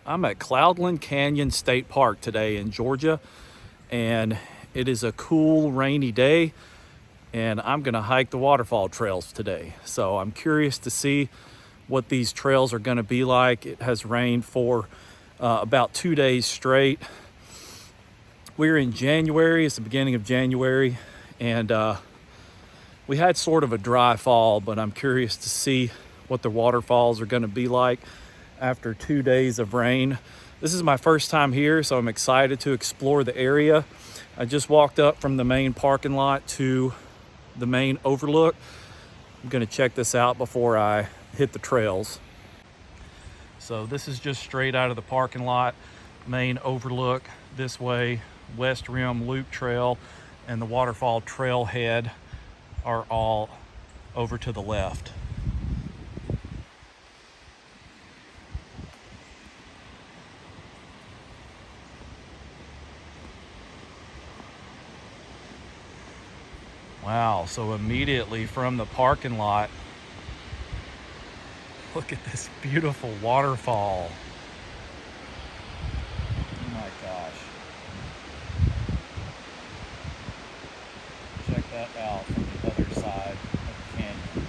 I'm at Cloudland Canyon State Park today in Georgia, and it is a cool rainy day, and I'm gonna hike the waterfall trails today. So I'm curious to see what these trails are gonna be like. It has rained for about 2 days straight. We're in January, it's the beginning of January, and we had sort of a dry fall, but I'm curious to see what the waterfalls are gonna be like after 2 days of rain. This is my first time here, so I'm excited to explore the area. I just walked up from the main parking lot to the main overlook. I'm gonna check this out before I hit the trails. So this is just straight out of the parking lot, main overlook this way, West Rim Loop Trail and the Waterfall Trailhead are all over to the left. Wow, so immediately from the parking lot, look at this beautiful waterfall. Oh my gosh. Check that out from the other side of the canyon.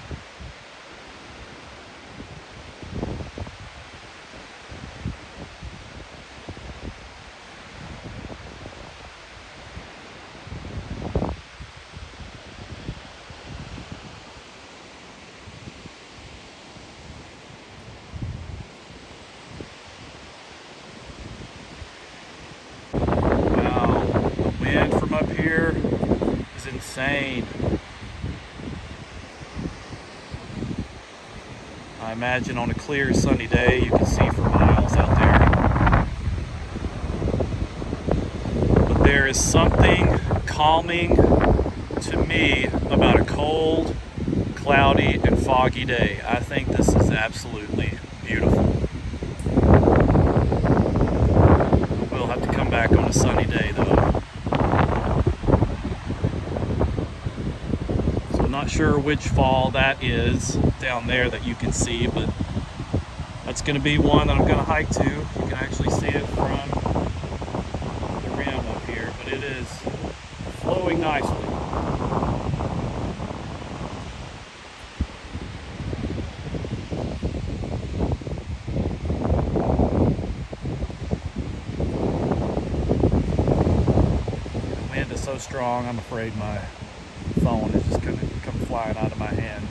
Wow, the wind from up here is insane. I imagine on a clear sunny day you can see for miles out there. But there is something calming to me about a cold, cloudy, and foggy day. I think this is absolutely beautiful. We'll have to come back on a sunny day though. So not sure which fall that is down there that you can see, but that's going to be one that I'm going to hike to. You can actually see it from the rim up here, but it is flowing nicely. The wind is so strong, I'm afraid my phone is just going to come flying out of my hand.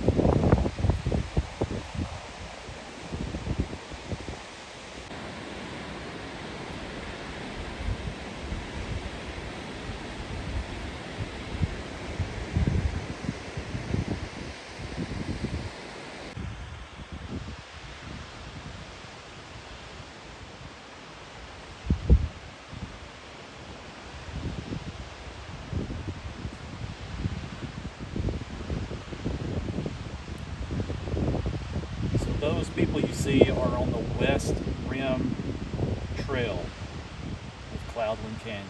Those people you see are on the West Rim Trail of Cloudland Canyon.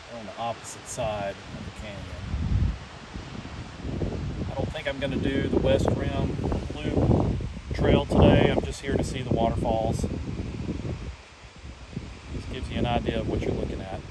They're on the opposite side of the canyon. I don't think I'm going to do the West Rim Loop Trail today. I'm just here to see the waterfalls. This gives you an idea of what you're looking at.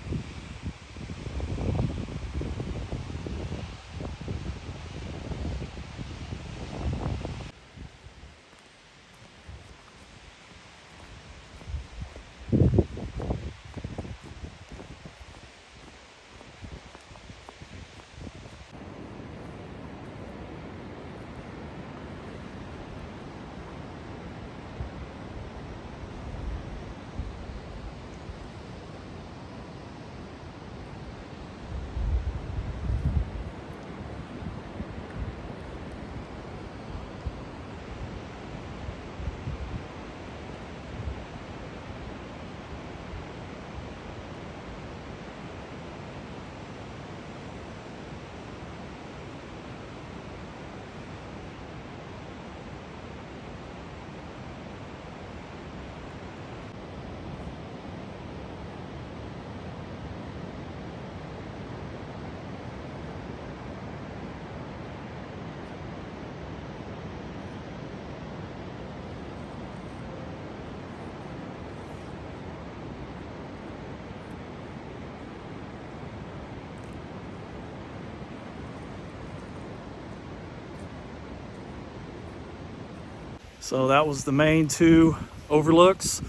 So that was the main two overlooks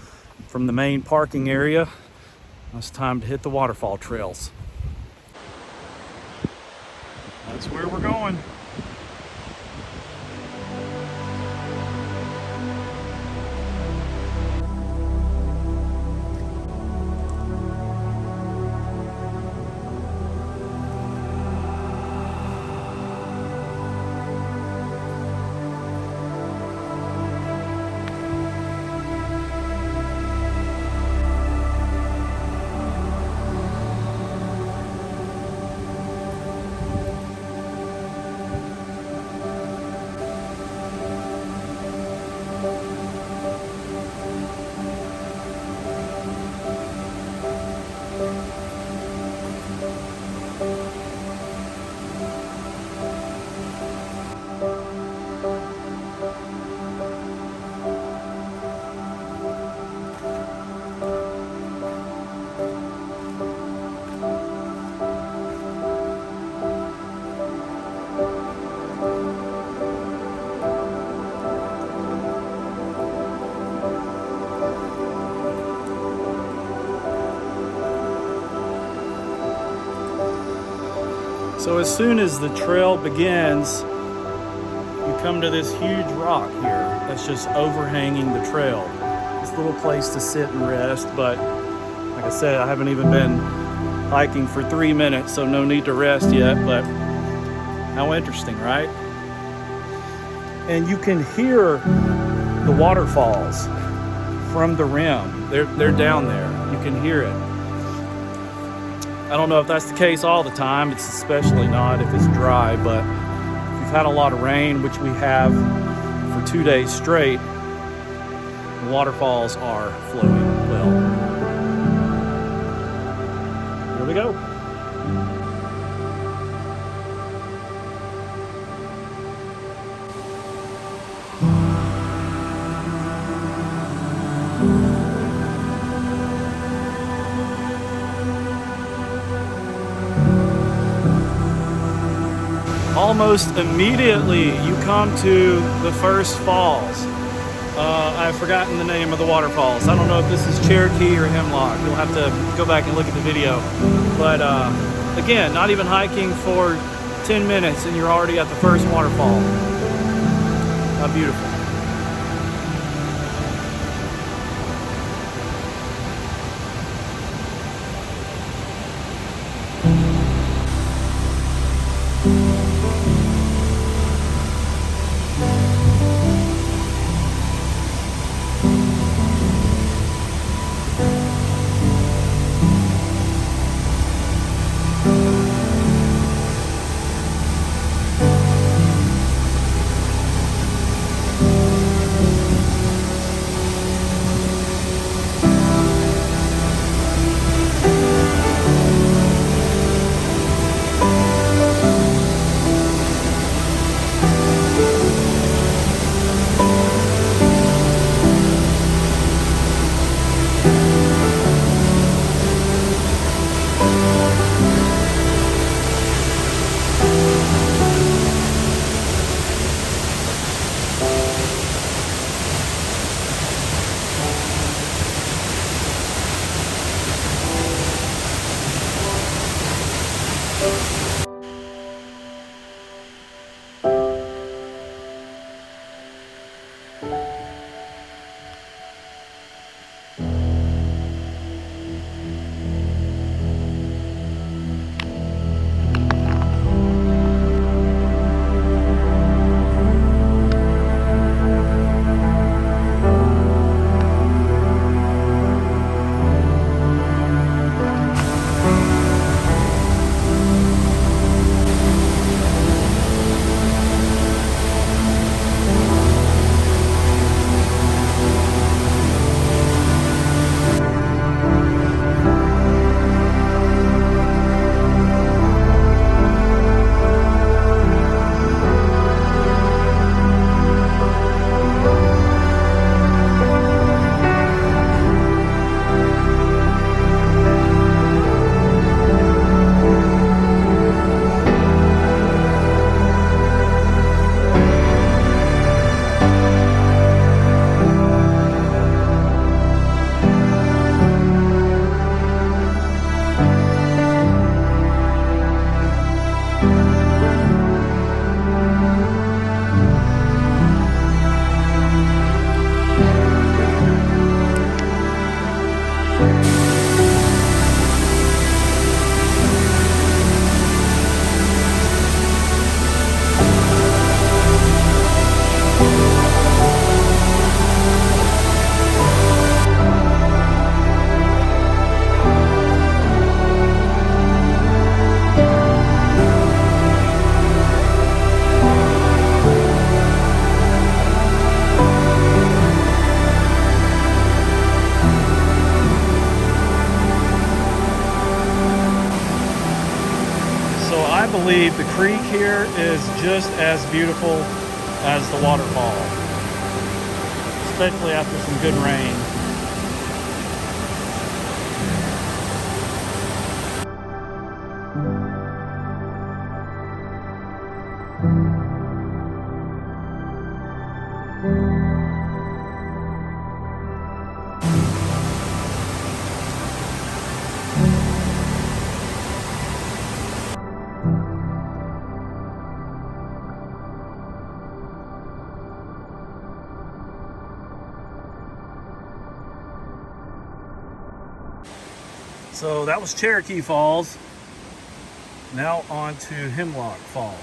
from the main parking area. Now it's time to hit the waterfall trails. That's where we're going. So as soon as the trail begins, you come to this huge rock here that's just overhanging the trail. It's a little place to sit and rest, but like I said, I haven't even been hiking for 3 minutes, so no need to rest yet, but how interesting, right? And you can hear the waterfalls from the rim. They're down there. You can hear it. I don't know if that's the case all the time. It's especially not if it's dry, but if we've had a lot of rain, which we have for 2 days straight, the waterfalls are flowing well. Here we go. Almost immediately you come to the first falls. I've forgotten the name of the waterfalls. I don't know if this is Cherokee or Hemlock. You'll have to go back and look at the video. But again, not even hiking for 10 minutes and you're already at the first waterfall. How beautiful. believe the creek here is just as beautiful as the waterfall, especially after some good rain. So that was Cherokee Falls. Now on to Hemlock Falls.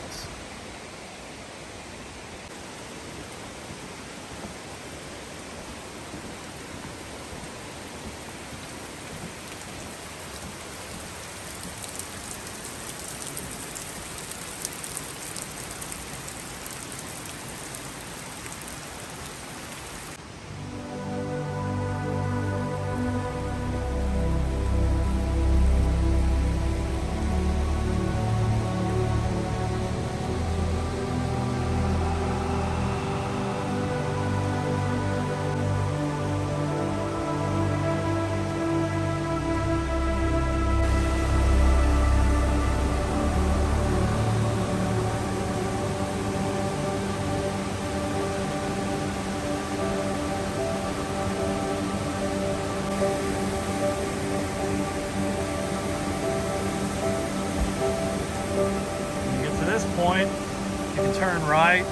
Point, you can turn right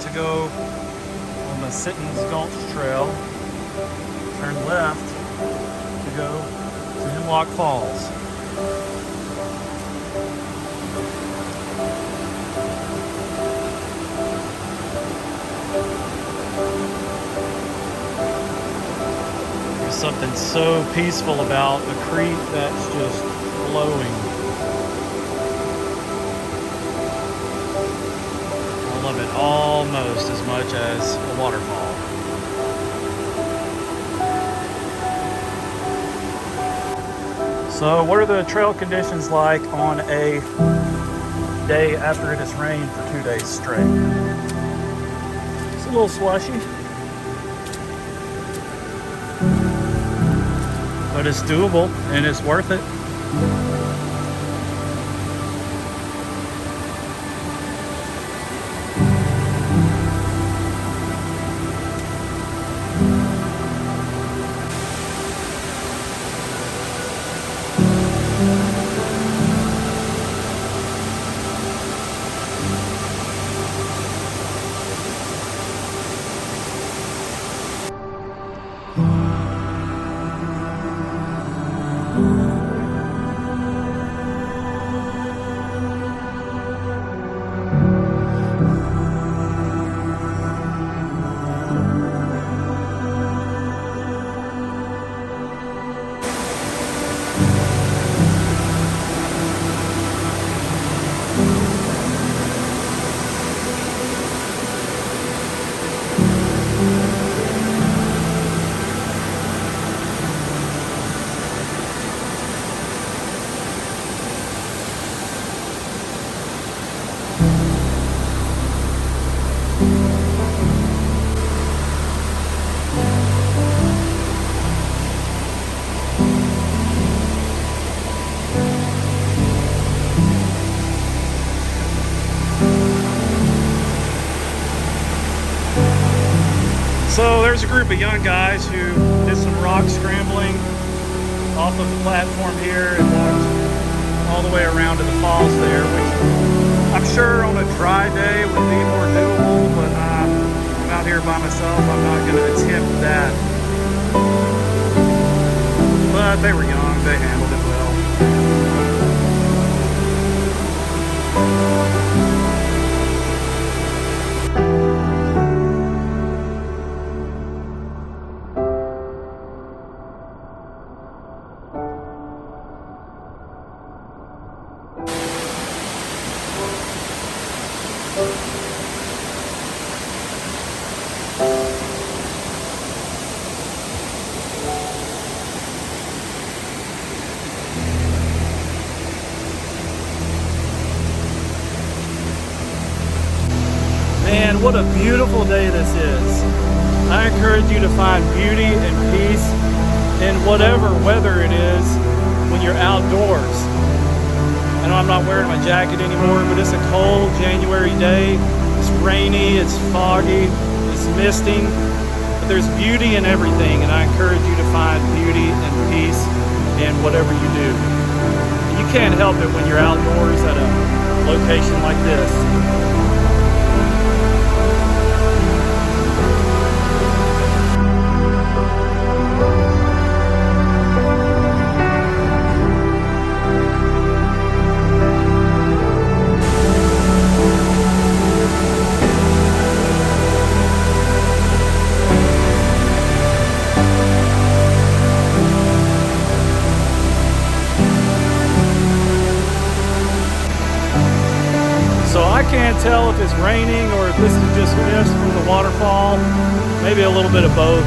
to go on the Sitton's Gulch trail, turn left to go to Hemlock Falls. There's something so peaceful about a creek that's just flowing. I love it almost as much as a waterfall. So what are the trail conditions like on a day after it has rained for 2 days straight? It's a little slushy, but it's doable and it's worth it. So there's a group of young guys who did some rock scrambling off of the platform here and walked all the way around to the falls there, which I'm sure on a dry day would be more doable, but I'm out here by myself. I'm not going to attempt that. But they were young. They handled it well. what a beautiful day this is. I encourage you to find beauty and peace in whatever weather it is when you're outdoors. I know I'm not wearing my jacket anymore, but it's a cold January day. It's rainy, it's foggy, it's misting, but there's beauty in everything, and I encourage you to find beauty and peace in whatever you do. You can't help it when you're outdoors at a location like this. I can't tell if it's raining or if this is just mist from the waterfall. Maybe a little bit of both.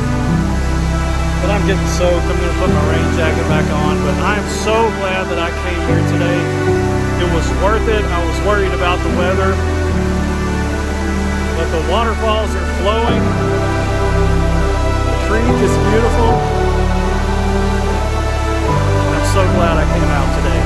But I'm getting soaked. I'm going to put my rain jacket back on. But I'm so glad that I came here today. It was worth it. I was worried about the weather. But the waterfalls are flowing. The creek is beautiful. I'm so glad I came out today.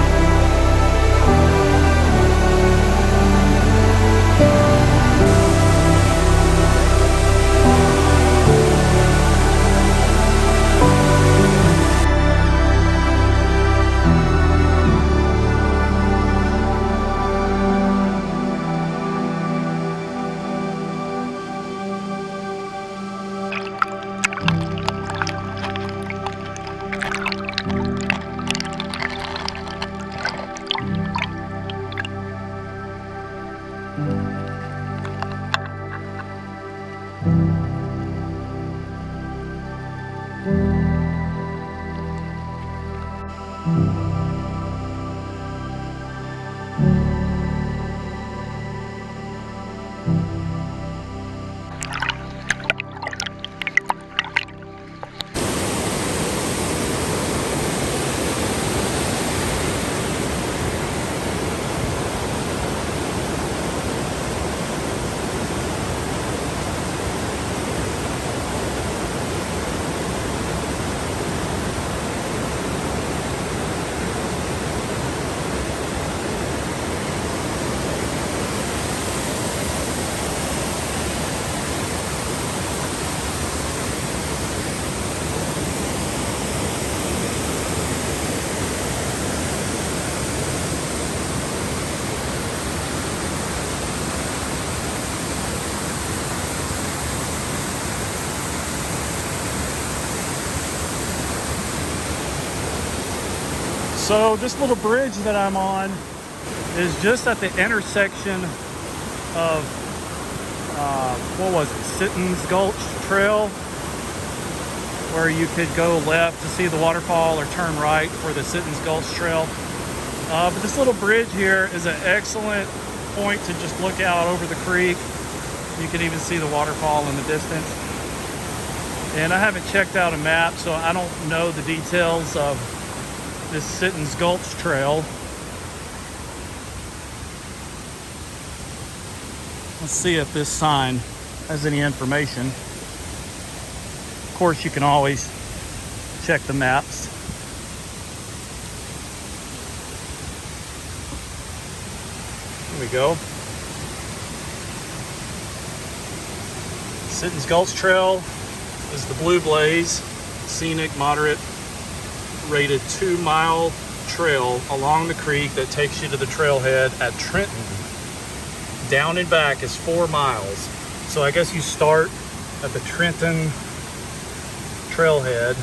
So this little bridge that I'm on is just at the intersection of, what was it, Sitton's Gulch Trail, where you could go left to see the waterfall or turn right for the Sitton's Gulch Trail. But this little bridge here is an excellent point to just look out over the creek. You can even see the waterfall in the distance. And I haven't checked out a map, so I don't know the details of this Sitton's Gulch Trail. Let's see if this sign has any information. Of course, you can always check the maps. Here we go. Sitton's Gulch Trail is the Blue Blaze, scenic, moderate, rated 2-mile trail along the creek that takes you to the trailhead at Trenton. Down and back is 4 miles. So I guess you start at the Trenton trailhead.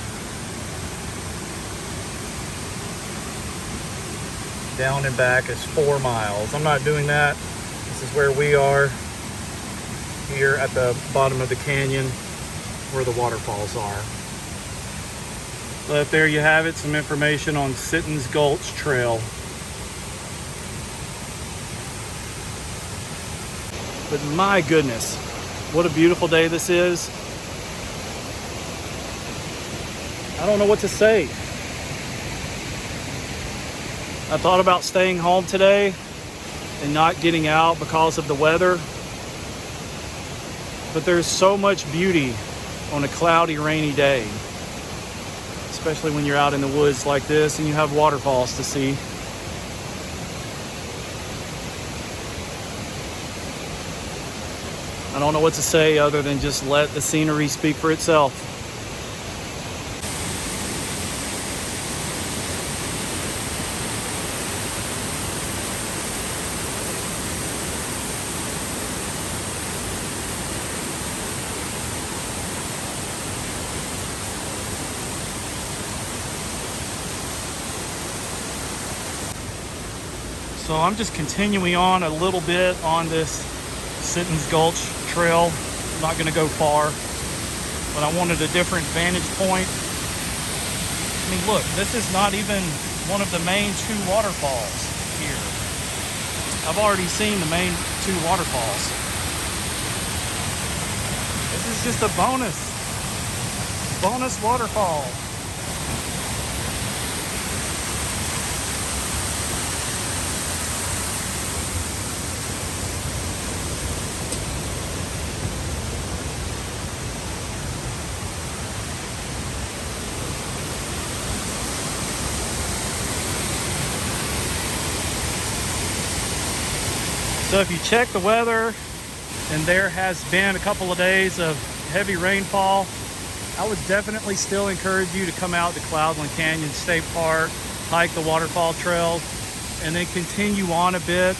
Down and back is 4 miles. I'm not doing that. This is where we are, here at the bottom of the canyon where the waterfalls are. But there you have it, some information on Sitton's Gulch Trail. But my goodness, what a beautiful day this is. I don't know what to say. I thought about staying home today and not getting out because of the weather. But there's so much beauty on a cloudy, rainy day, especially when you're out in the woods like this and you have waterfalls to see. I don't know what to say other than just let the scenery speak for itself. So I'm just continuing on a little bit on this Sitton's Gulch trail. I'm not going to go far, but I wanted a different vantage point. I mean, look, this is not even one of the main two waterfalls here. I've already seen the main two waterfalls. This is just a bonus waterfall. So if you check the weather, and there has been a couple of days of heavy rainfall, I would definitely still encourage you to come out to Cloudland Canyon State Park, hike the waterfall trails, and then continue on a bit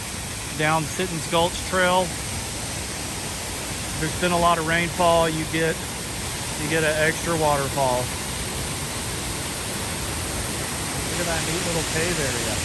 down Sitton's Gulch Trail. There's been a lot of rainfall, you get an extra waterfall. Look at that neat little cave area.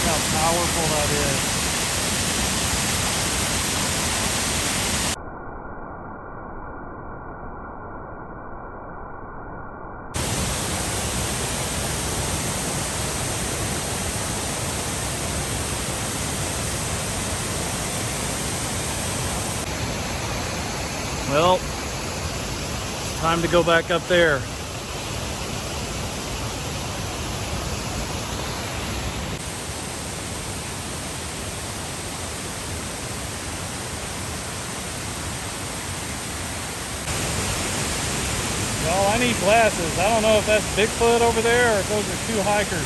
How powerful that is. Well, it's time to go back up there. Well, I need glasses. I don't know if that's Bigfoot over there or if those are two hikers.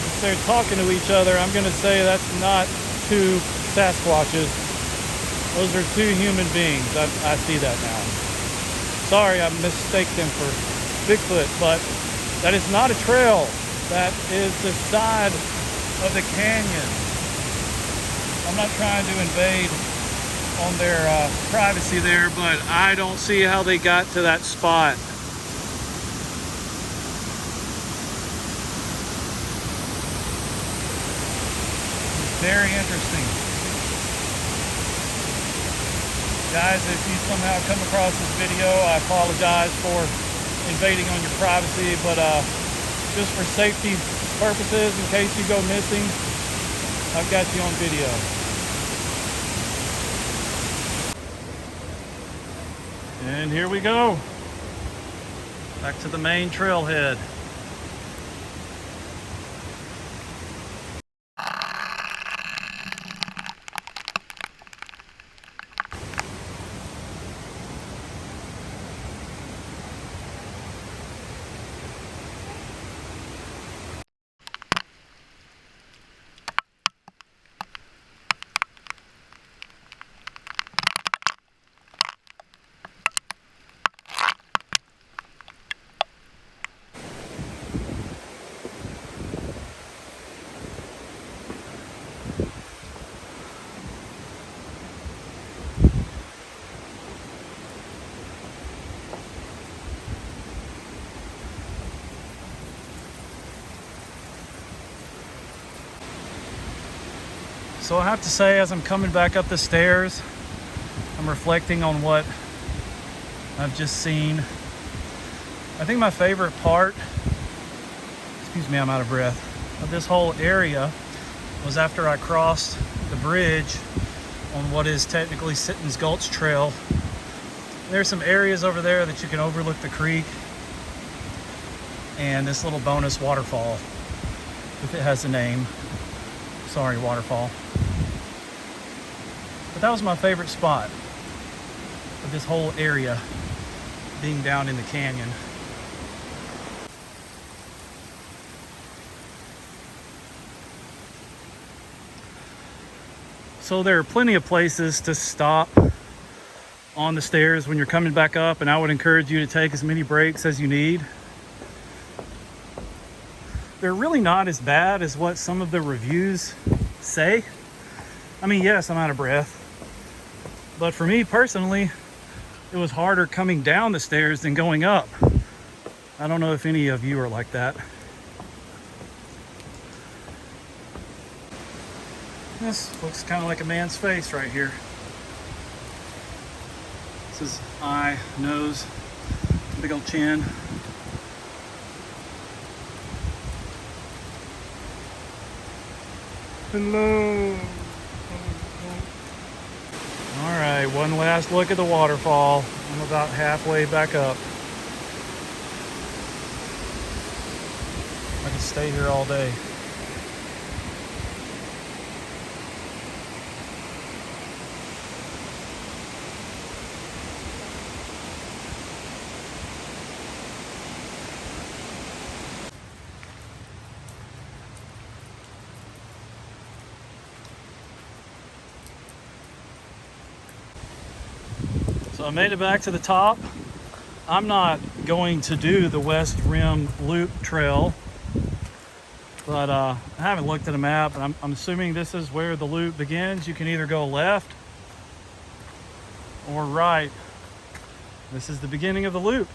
If they're talking to each other, I'm going to say that's not two Sasquatches. Those are two human beings. I see that now. Sorry, I mistake them for Bigfoot, but that is not a trail. That is the side of the canyon. I'm not trying to invade on their privacy there, but I don't see how they got to that spot. It's very interesting. Guys, if you somehow come across this video, I apologize for invading on your privacy, but just for safety purposes, in case you go missing, I've got you on video. And here we go. Back to the main trailhead. So I have to say, as I'm coming back up the stairs, I'm reflecting on what I've just seen. I think my favorite part, excuse me, I'm out of breath, of this whole area was after I crossed the bridge on what is technically Sitton's Gulch Trail. There's some areas over there that you can overlook the creek and this little bonus waterfall, if it has a name. Sorry, waterfall. But that was my favorite spot of this whole area, being down in the canyon. So there are plenty of places to stop on the stairs when you're coming back up, and I would encourage you to take as many breaks as you need. They're really not as bad as what some of the reviews say. I mean, yes, I'm out of breath, but for me personally, it was harder coming down the stairs than going up. I don't know if any of you are like that. This looks kind of like a man's face right here. This is eye, nose, big old chin. Hello. All right, one last look at the waterfall. I'm about halfway back up. I could stay here all day. So I made it back to the top. I'm not going to do the West Rim Loop Trail, but I haven't looked at a map, and I'm assuming this is where the loop begins. You can either go left or right. This is the beginning of the loop.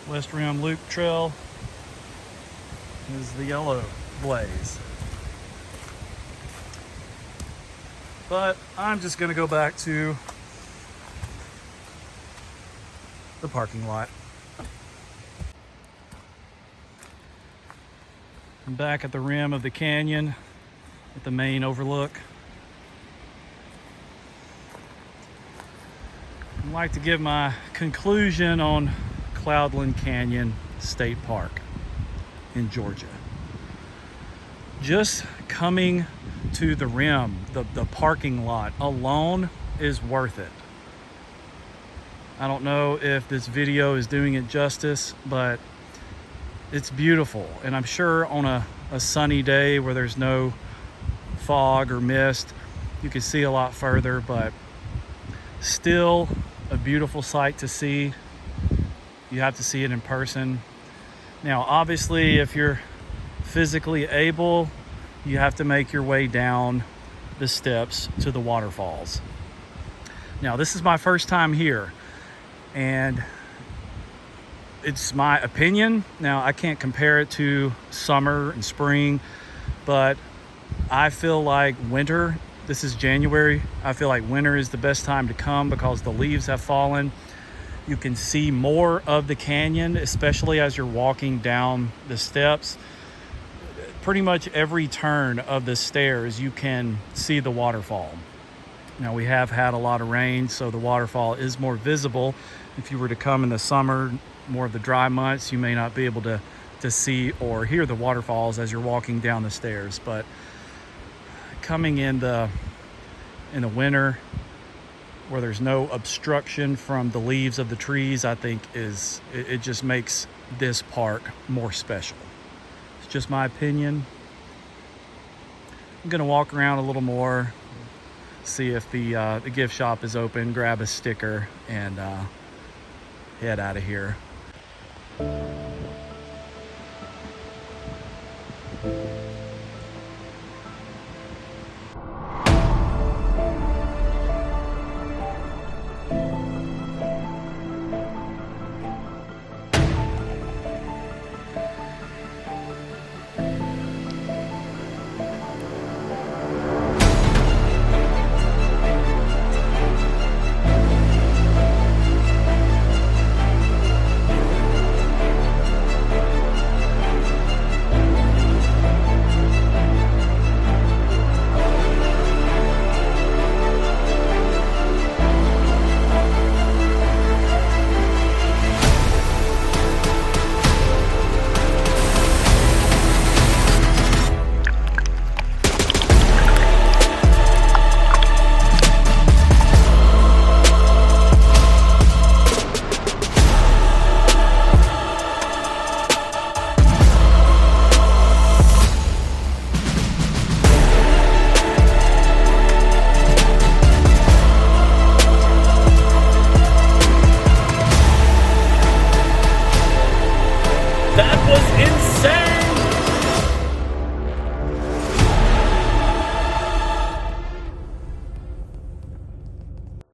West Rim Loop Trail is the yellow blaze. But I'm just gonna go back to the parking lot. I'm back at the rim of the canyon at the main overlook. I'd like to give my conclusion on Cloudland Canyon State Park in Georgia. Just coming to the rim, the parking lot alone is worth it. I don't know if this video is doing it justice, but it's beautiful. And I'm sure on a sunny day where there's no fog or mist, you can see a lot further, but still a beautiful sight to see. You have to see it in person. Now, obviously, if you're physically able, you have to make your way down the steps to the waterfalls. Now, this is my first time here, and it's my opinion. Now, I can't compare it to summer and spring, but I feel like winter, this is January, I feel like winter is the best time to come because the leaves have fallen. You can see more of the canyon, especially as you're walking down the steps. Pretty much every turn of the stairs, you can see the waterfall. Now, we have had a lot of rain, so the waterfall is more visible. If you were to come in the summer, more of the dry months, you may not be able to see or hear the waterfalls as you're walking down the stairs. But coming in the winter, where there's no obstruction from the leaves of the trees, I think it just makes this park more special. It's just my opinion. I'm gonna walk around a little more, see if the gift shop is open, grab a sticker, and head out of here. That was insane.